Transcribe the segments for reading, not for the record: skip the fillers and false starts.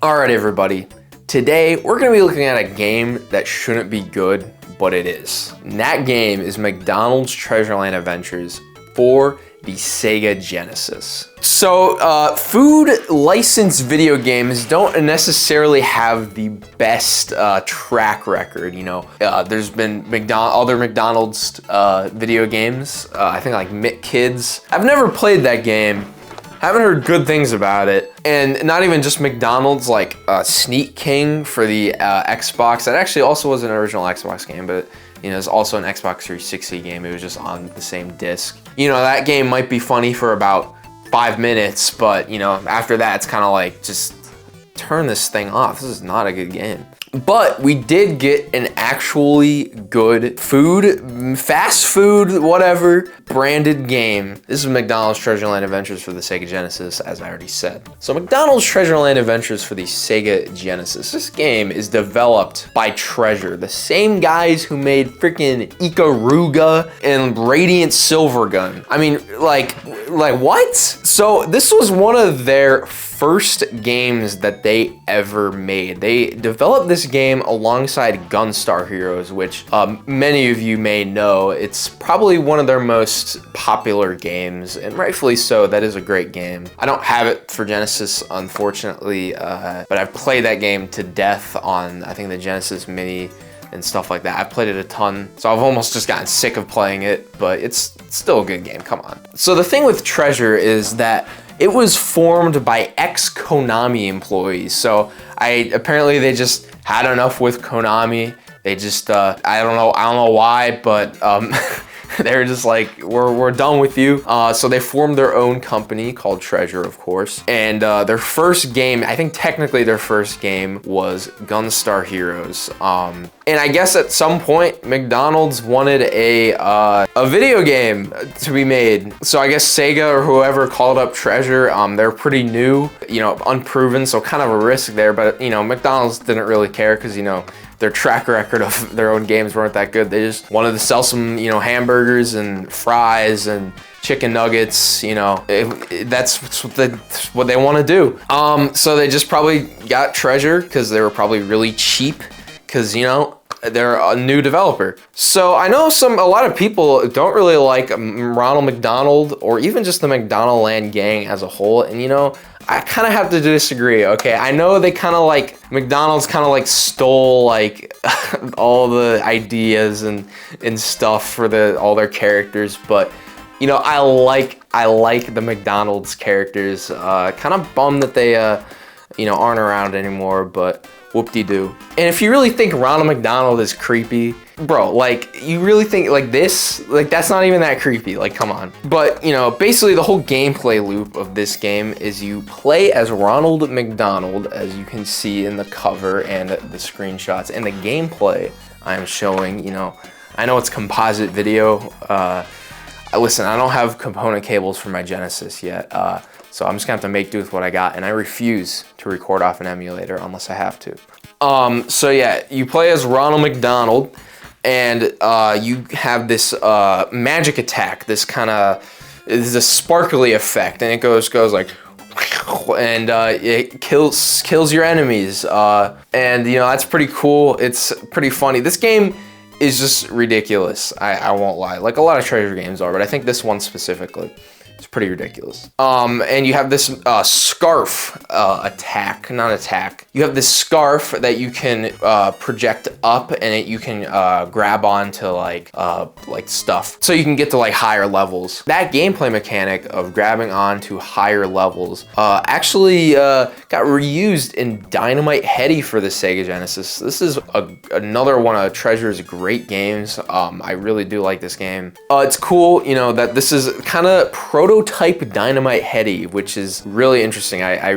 All right, everybody. Today, we're gonna be looking at a game that shouldn't be good, but it is. And that game is McDonald's Treasure Land Adventures for the Sega Genesis. So, food licensed video games don't necessarily have the best track record. You know, there's been other McDonald's video games. I think like McKids. I've never played that game. Haven't heard good things about it. And not even just McDonald's, like Sneak King for the Xbox. That actually also was an original Xbox game, but you know, it's also an Xbox 360 game. It was just on the same disc. You know, that game might be funny for about 5 minutes, but you know, after that, it's kind of like, just turn this thing off. This is not a good game. But we did get an actually good food, fast food, whatever, branded game. This is McDonald's Treasure Land Adventures for the Sega Genesis, as I already said. So McDonald's Treasure Land Adventures for the Sega Genesis. This game is developed by Treasure, the same guys who made freaking Ikaruga and Radiant Silvergun. I mean, like what? So this was one of their first games that they ever made. They developed this game alongside Gunstar Heroes, which many of you may know. It's probably one of their most popular games, and rightfully so. That is a great game. I don't have it for Genesis, unfortunately, but I've played that game to death on, I think, the Genesis Mini and stuff like that. I've played it a ton, so I've almost just gotten sick of playing it, but it's still a good game, come on. So the thing with Treasure is that it was formed by ex-Konami employees. So apparently they just had enough with Konami. They just, I don't know why, but they're just like, we're done with you. So they formed their own company called Treasure, of course. And their first game, I think technically their first game was Gunstar Heroes. And I guess at some point, McDonald's wanted a video game to be made. So I guess Sega or whoever called up Treasure. They're pretty new, you know, unproven, so kind of a risk there. But you know, McDonald's didn't really care because, you know, their track record of their own games weren't that good. They just wanted to sell some, you know, hamburgers and fries and chicken nuggets, you know. That's what they want to do. So they just probably got Treasure because they were probably really cheap because, you know, they're a new developer. So I know a lot of people don't really like Ronald McDonald or even just the McDonald Land gang as a whole. And you know, I kind of have to disagree, okay? I know they kind of like, McDonald's kind of like stole like all the ideas and stuff for all their characters, but you know, I like the McDonald's characters. Kind of bummed that they, you know, aren't around anymore, but whoop-de-doo. And if you really think Ronald McDonald is creepy, bro, like, you really think like this, like, that's not even that creepy, like, come on. But, you know, basically the whole gameplay loop of this game is you play as Ronald McDonald, as you can see in the cover and the screenshots, and the gameplay I'm showing, you know, I know it's composite video. Listen, I don't have component cables for my Genesis yet, so I'm just gonna have to make do with what I got, and I refuse to record off an emulator unless I have to. So yeah, you play as Ronald McDonald, and you have this magic attack, this kind of, is a sparkly effect, and it goes like, and it kills your enemies, and you know, that's pretty cool. It's pretty funny. This game is just ridiculous. I won't lie. Like a lot of Treasure games are, but I think this one specifically, it's pretty ridiculous. And you have this scarf attack, not attack. You have this scarf that you can project up, and you can grab onto like stuff, so you can get to like higher levels. That gameplay mechanic of grabbing onto higher levels actually got reused in Dynamite Headdy for the Sega Genesis. This is another one of Treasure's great games. I really do like this game. It's cool, you know, that this is kind of prototype Dynamite Headdy, which is really interesting. I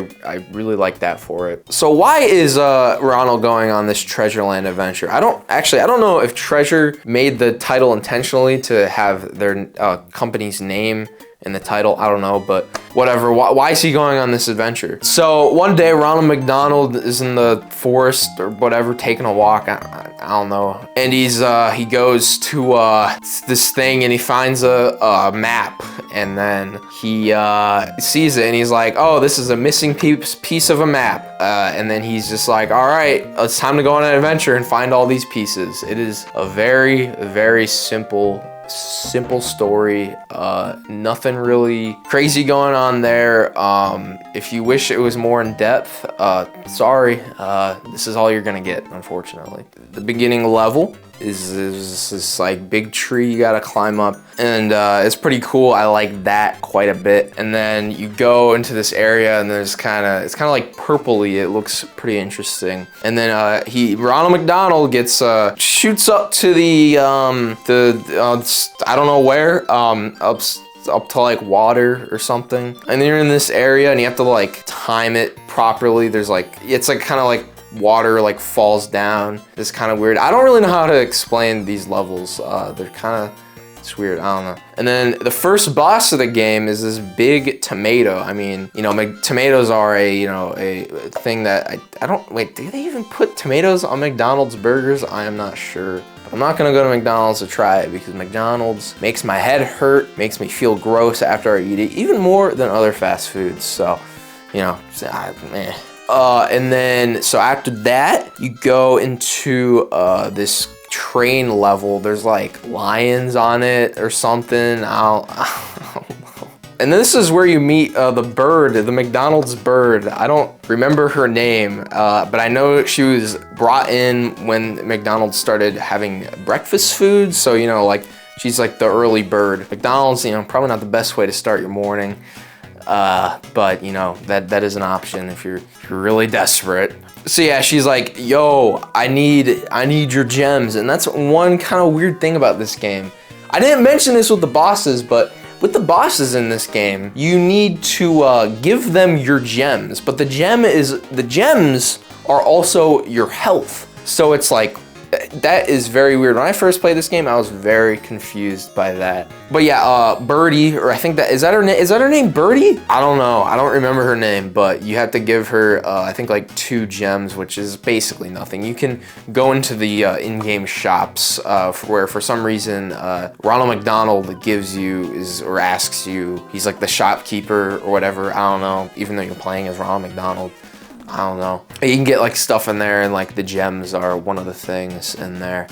really like that for it. So why is Ronald going on this Treasure Land adventure? I don't know if Treasure made the title intentionally to have their company's name in the title. I don't know, but whatever. Why is he going on this adventure? So one day Ronald McDonald is in the forest or whatever, taking a walk. I don't know. And he goes to this thing and he finds a map, and then he sees it and he's like, oh, this is a missing piece of a map. And then he's just like, all right, it's time to go on an adventure and find all these pieces. It is a very, very simple story. Nothing really crazy going on there. If you wish it was more in depth, sorry, this is all you're gonna get, unfortunately. The beginning level is this like big tree you gotta climb up, and it's pretty cool. I like that quite a bit. And then you go into this area and there's it's kind of like purpley. It looks pretty interesting. And then Ronald McDonald gets shoots up to the I don't know where, up to like water or something. And then you're in this area and you have to like time it properly. There's like, it's like kind of like water like falls down. It's kind of weird. I don't really know how to explain these levels. They're kind of, it's weird, I don't know. And then the first boss of the game is this big tomato. I mean, you know, tomatoes are a thing that I don't, wait, do they even put tomatoes on McDonald's burgers? I am not sure. I'm not gonna go to McDonald's to try it because McDonald's makes my head hurt, makes me feel gross after I eat it, even more than other fast foods. So, you know, meh. And then, so after that, you go into this train level. There's like lions on it or something. I don't know. And this is where you meet the bird, the McDonald's bird. I don't remember her name, but I know she was brought in when McDonald's started having breakfast food. So, you know, like she's like the early bird. McDonald's, you know, probably not the best way to start your morning. But you know, that is an option if you're really desperate. So yeah, she's like, yo, I need your gems. And that's one kind of weird thing about this game. I didn't mention this with the bosses, but with the bosses in this game, you need to give them your gems, but the gems are also your health. So it's like, that is very weird. When I first played this game, I was very confused by that. But yeah, Birdie, or I think is that her name, Birdie? I don't know. I don't remember her name, but you have to give her, I think like 2 gems, which is basically nothing. You can go into the in-game shops where for some reason Ronald McDonald gives you or asks you. He's like the shopkeeper or whatever. I don't know. Even though you're playing as Ronald McDonald. I don't know. You can get like stuff in there, and like the gems are one of the things in there.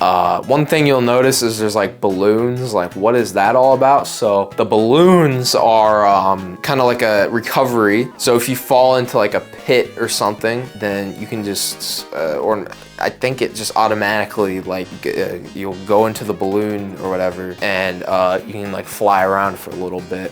One thing you'll notice is there's like balloons. Like, what is that all about? So the balloons are kind of like a recovery. So if you fall into like a pit or something, then you can just, or I think it just automatically like you'll go into the balloon or whatever, and you can like fly around for a little bit.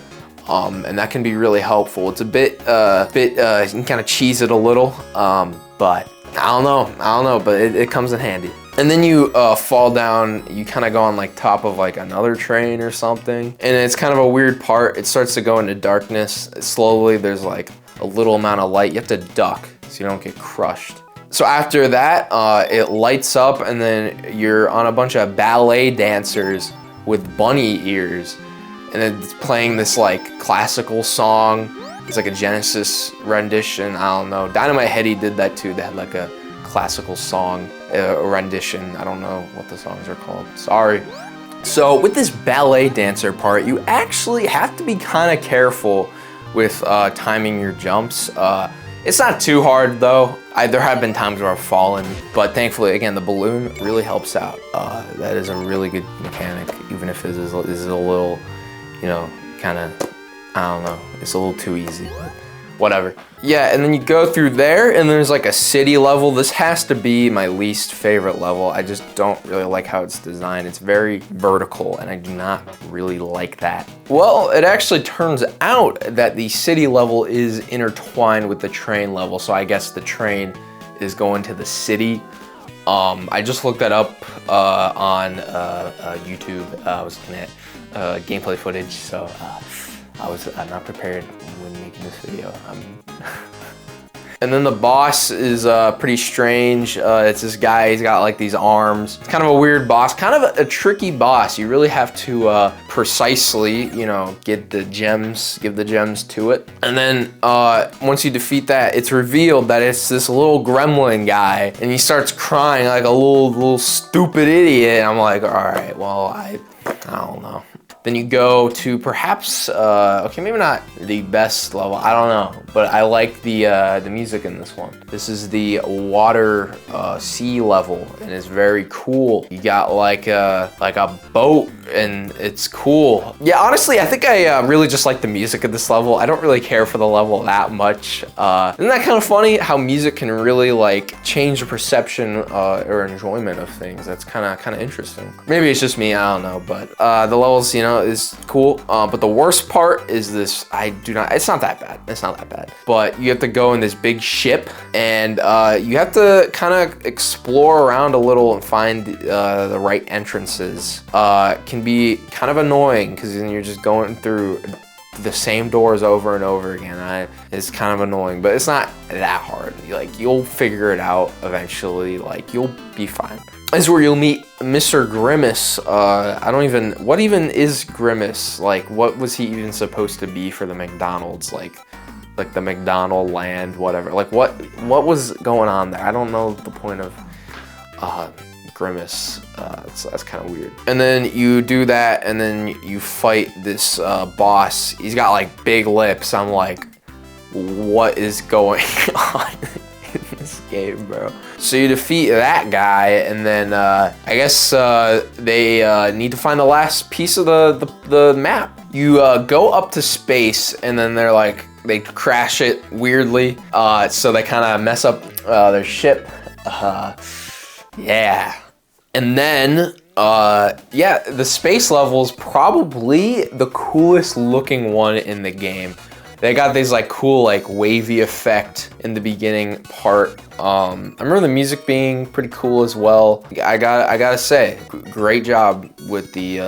And that can be really helpful. It's a bit, you can kind of cheese it a little, but I don't know, but it comes in handy. And then you fall down, you kind of go on like top of like another train or something. And it's kind of a weird part. It starts to go into darkness. Slowly, there's like a little amount of light. You have to duck so you don't get crushed. So after that, it lights up and then you're on a bunch of ballet dancers with bunny ears. And it's playing this like classical song. It's like a Genesis rendition. I don't know. Dynamite Heady did that too. They had like a classical song rendition. I don't know what the songs are called. Sorry. So with this ballet dancer part, you actually have to be kind of careful with timing your jumps. It's not too hard though. There have been times where I've fallen, but thankfully, again, the balloon really helps out. That is a really good mechanic, even if it is a little, you know, kind of, I don't know, it's a little too easy, but whatever. Yeah, and then you go through there and there's like a city level. This has to be my least favorite level. I just don't really like how it's designed. It's very vertical and I do not really like that. Well, it actually turns out that the city level is intertwined with the train level. So I guess the train is going to the city. I just looked that up on YouTube. I was looking at gameplay footage, so I'm not prepared when making this video. And then the boss is pretty strange. It's this guy, he's got like these arms. It's kind of a weird boss, kind of a tricky boss. You really have to precisely, you know, get the gems, give the gems to it. And then once you defeat that, it's revealed that it's this little gremlin guy, and he starts crying like a little stupid idiot. And I'm like, all right, well, I don't know. Then you go to perhaps, okay, maybe not the best level, I don't know, but I like the music in this one. This is the water sea level, and it's very cool. You got like a boat, and it's cool. Yeah, honestly, I think I really just like the music of this level. I don't really care for the level that much. Isn't that kind of funny how music can really like change the perception or enjoyment of things? That's kind of interesting. Maybe it's just me, I don't know, but the levels, you know, is cool. But the worst part is this, it's not that bad. It's not that bad. But you have to go in this big ship, and you have to kind of explore around a little and find the right entrances. Can be kind of annoying because then you're just going through the same doors over and over again. It's kind of annoying, but it's not that hard. You'll figure it out eventually. Like, you'll be fine. This is where you'll meet Mr. Grimace. What even is Grimace? Like, what was he even supposed to be for the McDonald's? Like the McDonald land, whatever. Like, what was going on there? I don't know the point of Grimace. That's kind of weird. And then you do that, and then you fight this boss. He's got like big lips. I'm like, what is going on in this game, bro? So you defeat that guy, and then I guess they need to find the last piece of the map. You go up to space, and then they crash it weirdly, so they kind of mess up their ship. Yeah. And then, the space level is probably the coolest looking one in the game. They got these like cool like wavy effect in the beginning part. I remember the music being pretty cool as well. I gotta say, great job with the,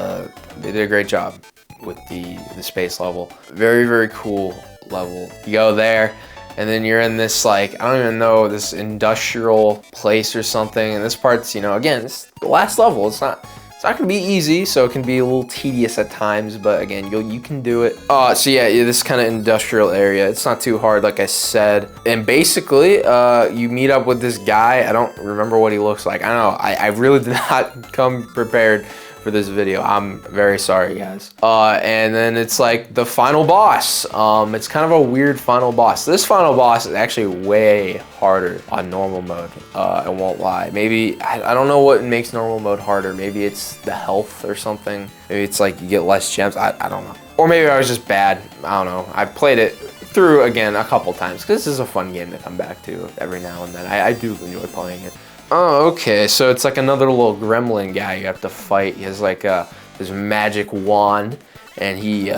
they did a great job with the space level. Very, very cool level. You go there, and then you're in this like, I don't even know, this industrial place or something. And this part's, you know, again, it's the last level. It's not gonna be easy, so it can be a little tedious at times, but again, you can do it. So yeah, this kind of industrial area. It's not too hard, like I said. And basically, you meet up with this guy. I don't remember what he looks like. I don't know. I really did not come prepared for this video. I'm very sorry, guys. And then it's like the final boss. It's kind of a weird final boss. This final boss is actually way harder on normal mode. I won't lie. Maybe, I don't know what makes normal mode harder. Maybe it's the health or something. Maybe it's like you get less gems. I don't know. Or maybe I was just bad. I don't know. I played it through again a couple times because this is a fun game to come back to every now and then. I do enjoy playing it. Oh, okay, so it's like another little gremlin guy you have to fight. He has like this magic wand, and he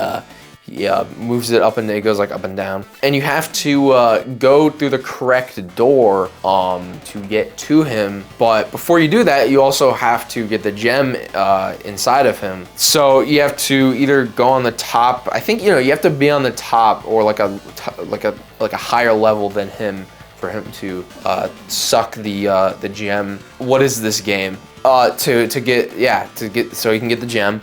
moves it up, and it goes like up and down. And you have to go through the correct door to get to him. But before you do that, you also have to get the gem inside of him. So you have to either go on the top. I think, you know, you have to be on the top or like a higher level than him, for him to suck the gem. What is this game? So he can get the gem.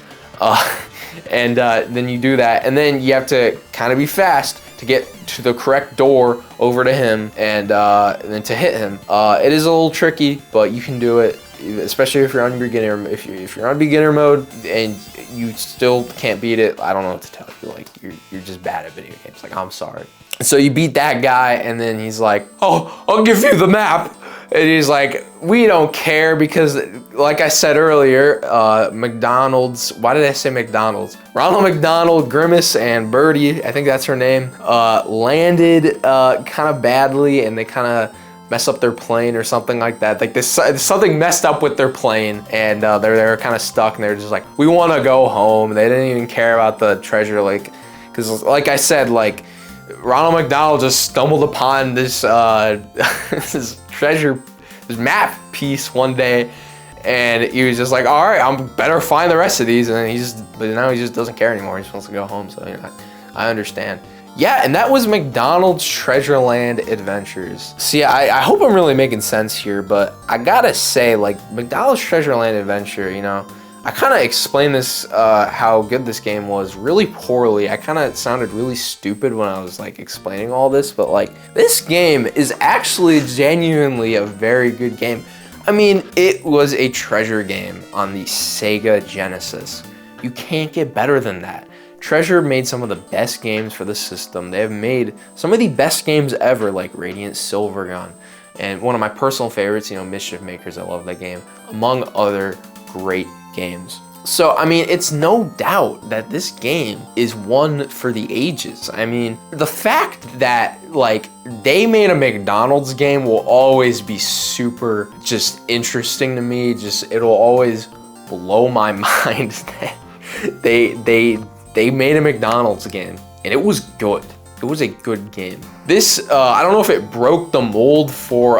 And then you do that, and then you have to kind of be fast to get to the correct door over to him, and then to hit him. It is a little tricky, but you can do it, especially if you're on beginner. If you're on beginner mode and you still can't beat it, I don't know what to tell you. Like, you're just bad at video games. Like, I'm sorry. So you beat that guy, and then he's like, "Oh, I'll give you the map." And he's like, "We don't care," because, like I said earlier, McDonald's, why did I say McDonald's? Ronald McDonald, Grimace, and Birdie, I think that's her name, landed kind of badly, and they kind of mess up their plane or something like that. Like, there's something messed up with their plane, and they're kind of stuck, and they're just like, "We want to go home." They didn't even care about the treasure, like, because, like I said, like, Ronald McDonald just stumbled upon this this treasure, this map piece one day, and he was just like, "All right, I'm better find the rest of these." And then now he just doesn't care anymore. He just wants to go home. So, you know, I understand. Yeah, and that was McDonald's Treasure Land Adventures. See, I hope I'm really making sense here, but I gotta say, like, McDonald's Treasure Land Adventure, you know, I kind of explained this, how good this game was really poorly. I kind of sounded really stupid when I was like explaining all this, but like, this game is actually genuinely a very good game. I mean, it was a treasure game on the Sega Genesis. You can't get better than that. Treasure made some of the best games for the system. They have made some of the best games ever, like Radiant Silvergun, and one of my personal favorites, you know, Mischief Makers. I love that game, among other great games. So, I mean, it's no doubt that this game is one for the ages. I mean, the fact that, like, they made a McDonald's game will always be super just interesting to me. Just, it'll always blow my mind that they made a McDonald's game, and it was good. It was a good game. This, I don't know if it broke the mold for,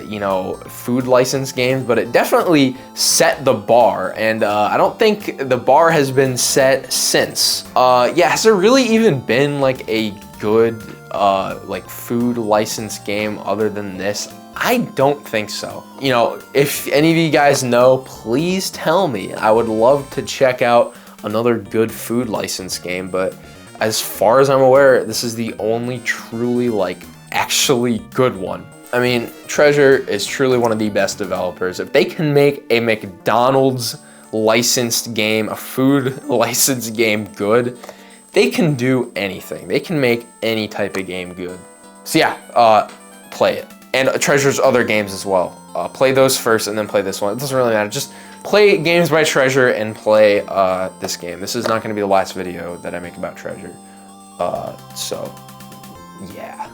you know, food license games, but it definitely set the bar, and I don't think the bar has been set since. Yeah, has there really even been like a good, like food license game other than this? I don't think so. You know, if any of you guys know, please tell me. I would love to check out another good food license game, but as far as I'm aware, this is the only truly, like, actually good one. I mean, Treasure is truly one of the best developers. If they can make a McDonald's licensed game, a food licensed game good, they can do anything. They can make any type of game good. So yeah, play it. And Treasure's other games as well. Play those first and then play this one. It doesn't really matter. Just play games by Treasure and play this game. This is not going to be the last video that I make about Treasure. So, yeah.